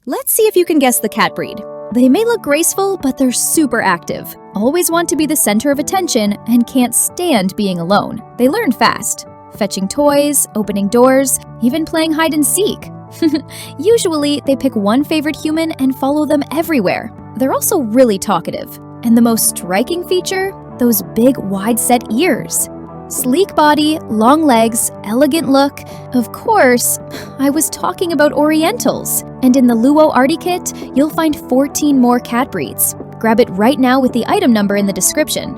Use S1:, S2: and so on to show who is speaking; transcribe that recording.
S1: Let's see if you can guess the cat breed. They may look graceful, but they're super active, always want to be the center of attention, and can't stand being alone. They learn fast, fetching toys, opening doors, even playing hide and seek. Usually, they pick one favorite human and follow them everywhere. They're also really talkative. And the most striking feature? Those big, wide-set ears. Sleek body, long legs, elegant look. Of course, I was talking about Orientals. And in the Luo Artie Kit, you'll find 14 more cat breeds. Grab it right now with the item number in the description.